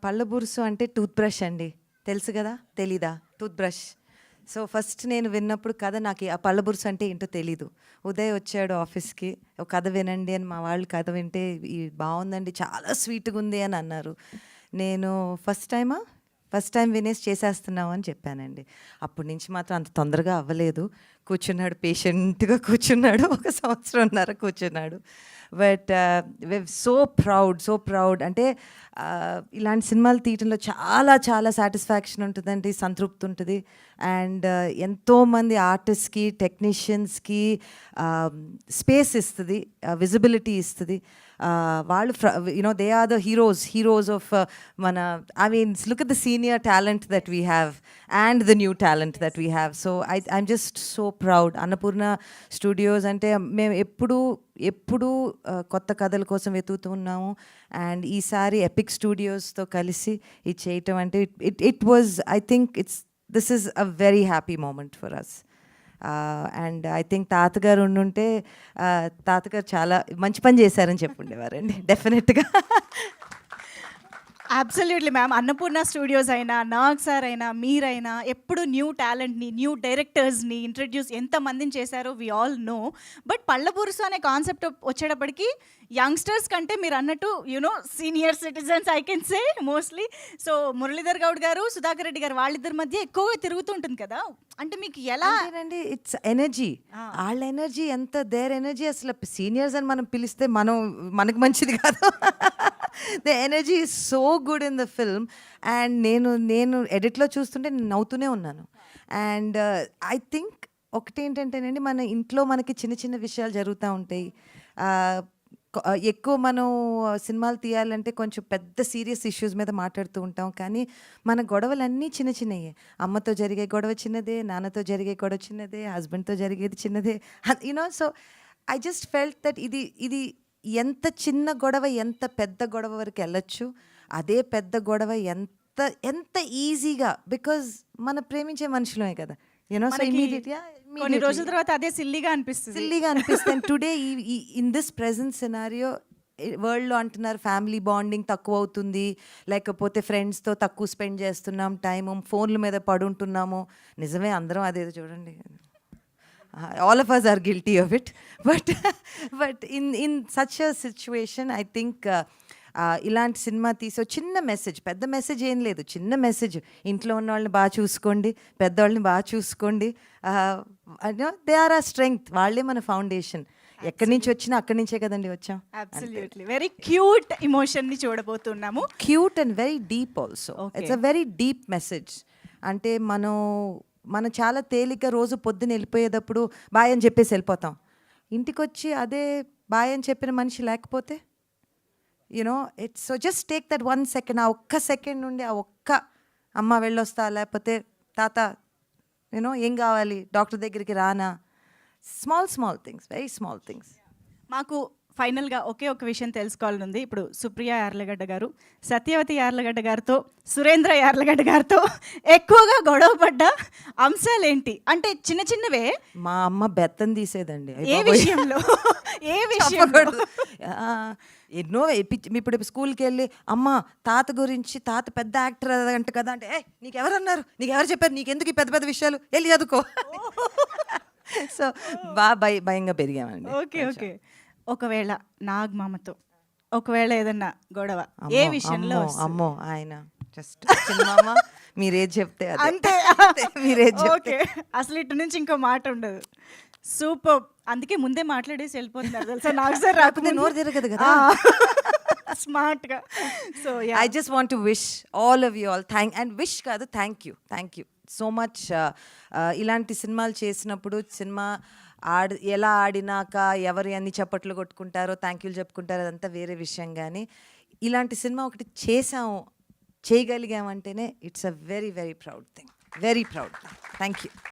పళ్ళ బురుసు అంటే tooth brush అండి. తెలుసు కదా? తెలీదా? Tooth brush. సో ఫస్ట్ నేను విన్నప్పుడు కథ నాకు ఆ పళ్ళ బురుసు అంటే ఏంటో తెలీదు. ఉదయ్ వచ్చాడు ఆఫీస్‌కి. "ఒక కథ వినండి" అని మా వాళ్ళు కథ వింటే బాగుందండి, చాలా స్వీట్‌గా ఉంది అని అన్నారు. నేను ఫస్ట్ టైం వినేసి చేసేస్తున్నాం అని చెప్పానండి. అప్పటి నుంచి మాత్రం అంత తొందరగా అవ్వలేదు. కూర్చున్నాడు, పేషెంట్‌గా కూర్చున్నాడు. ఒక సంవత్సరంన్నర కూర్చున్నాడు. But so proud. అంటే ఇలాంటి సినిమాలు తీయటంలో చాలా చాలా సాటిస్ఫాక్షన్ ఉంటుందండి, సంతృప్తి ఉంటుంది. అండ్ ఎంతోమంది ఆర్టిస్ట్కి, టెక్నీషియన్స్కి స్పేస్ ఇస్తుంది, విజిబిలిటీ ఇస్తుంది. వాళ్ళు they are the heroes of మన look at the senior talent that we have and the new talent that we have. So I'm just so proud. Annapurna Studios అంటే మేము ఎప్పుడూ కొత్త కథల కోసం వెతుకుతూ ఉన్నాము. అండ్ ఈసారి ఎపిక్ స్టూడియోస్తో కలిసి ఇది చేయటం అంటే it was, I think this is a very happy moment for us. And I think తాతగారు ఉండుంటే తాతగారు చాలా మంచి పని చేశారని చెప్పుండేవారండి డెఫినెట్గా. Absolutely ma'am. అన్నపూర్ణ స్టూడియోస్ అయినా, నాగ్ సార్ అయినా, మీరైనా ఎప్పుడు న్యూ టాలెంట్ని, న్యూ డైరెక్టర్స్ని ఇంట్రడ్యూస్ ఎంతమందిని చేశారో వి ఆల్ నో. బట్ పళ్ళ బురుసు అనే కాన్సెప్ట్ వచ్చేటప్పటికి యంగ్స్టర్స్ కంటే మీరు అన్నట్టు senior citizens I can say mostly. So Muralidhar Goud గారు, సుధాకర్ రెడ్డి గారు వాళ్ళిద్దరి మధ్య ఎక్కువగా తిరుగుతుంటుంది కదా. అంటే మీకు ఎలా అండి? It's energy. వాళ్ళ ఎనర్జీ ఎంత, దేర్ ఎనర్జీ అసలు సీనియర్స్ అని మనం పిలిస్తే మనకు మంచిది కాదు. The energy is so good in the film. And నేను ఎడిట్లో చూస్తుంటే నేను నవ్వుతూనే ఉన్నాను. అండ్ ఐ థింక్ ఒకటేంటంటేనండి, మన ఇంట్లో మనకి చిన్న చిన్న విషయాలు జరుగుతూ ఉంటాయి. ఎక్కువ మనం సినిమాలు తీయాలంటే కొంచెం పెద్ద సీరియస్ ఇష్యూస్ మీద మాట్లాడుతూ ఉంటాం. కానీ మన గొడవలన్నీ చిన్న చిన్నయే. అమ్మతో జరిగే గొడవ చిన్నదే, నాన్నతో జరిగే గొడవ చిన్నదే, హస్బెండ్తో జరిగేది చిన్నదే. So I just felt that ఇది ఎంత చిన్న గొడవ ఎంత పెద్ద గొడవ వరకు వెళ్ళొచ్చు. అదే పెద్ద గొడవ ఎంత ఈజీగా, బికాజ్ మన ప్రేమించే మనుషులమే కదా. సో కొన్ని రోజుల తర్వాత అదే సిల్లీగా అనిపిస్తుంది. Today in this present scenario వరల్డ్లో అంటున్నారు ఫ్యామిలీ బాండింగ్ తక్కువ అవుతుంది, లేకపోతే ఫ్రెండ్స్తో తక్కువ స్పెండ్ చేస్తున్నాం టైము, ఫోన్ల మీద పడుంటున్నాము. నిజమే, అందరం అదేదో చూడండి. All of us are guilty of it. But in such a situation, I think ఇలాంటి సినిమా తీసే చిన్న మెసేజ్, పెద్ద మెసేజ్ ఏం లేదు, చిన్న మెసేజ్. ఇంట్లో ఉన్న వాళ్ళని బాగా చూసుకోండి, పెద్దవాళ్ళని బాగా చూసుకోండి. దే ఆర్ ఆ స్ట్రెంగ్త్. వాళ్ళే మన ఫౌండేషన్. ఎక్కడి నుంచి వచ్చినా అక్కడి నుంచే కదండి వచ్చాం. అబ్సల్యూట్లీ వెరీ క్యూట్ ఎమోషన్ని చూడబోతున్నాము. Cute and very deep also. It's a very deep message. అంటే మనం చాలా తేలిగ్గా రోజు పొద్దున వెళ్ళిపోయేటప్పుడు బాయ్ అని చెప్పేసి వెళ్ళిపోతాం. ఇంటికి వచ్చి అదే బాయ్ అని చెప్పిన మనిషి లేకపోతే it's so just take that 1 second. ఆ ఒక్క సెకండ్ నుండి ఆ ఒక్క అమ్మ వెళ్ళొస్తా, లేకపోతే తాత ఏం కావాలి, డాక్టర్ దగ్గరికి రానా, small things, very small things. మాకు ఫైనల్గా ఒకే ఒక విషయం తెలుసుకోవాలని ఉంది. ఇప్పుడు సుప్రియ యార్లగడ్డ గారు సత్యవతి యార్లగడ్డ గారితో, సురేంద్ర యార్లగడ్డ గారితో ఎక్కువగా గొడవ పడ్డ అంశాలు ఏంటి? అంటే చిన్న చిన్నవే. మా అమ్మ బెత్తం తీసేదండి. ఏ విషయంలో? ఎన్నో ఇప్పుడు స్కూల్కి వెళ్ళి అమ్మ తాత గురించి, తాత పెద్ద యాక్టర్ అంట కదా అంటే, నీకెవరన్నారు, నీకెవరు చెప్పారు, నీకెందుకు ఈ పెద్ద పెద్ద విషయాలు, వెళ్ళి చదువుకో. సో బాగా భయంగా పెరిగామండి. ఓకే. ఒకవేళ నాగమామతో ఒకవేళ ఏదన్నా గొడవ ఏ విషయంలో? అమ్మో ఆయన జస్ట్ చిన్నమ్మ, మీరేది చెప్తే అంతే. మీరేది చెప్తే అసలు ఇటు నుంచి ఇంకో మాట ఉండదు. సూపర్. అందుకే ముందే మాట్లాడేసి వెళ్ళిపోతున్నారు తెలుసా. నాకు సార్ రాకపోతే నోరు తిరగదు కదా స్మార్ట్గా. So I just want to wish all of you all wish కాదు, థ్యాంక్ యూ సో మచ్. ఇలాంటి సినిమాలు చేసినప్పుడు సినిమా ఎలా ఆడినాక ఎవరు ఎన్ని చప్పట్లు కొట్టుకుంటారో, థ్యాంక్ యూలు చెప్పుకుంటారో, అదంతా వేరే విషయం. కానీ ఇలాంటి సినిమా ఒకటి చేయగలిగామంటేనే it's a very very proud thing. Thank you.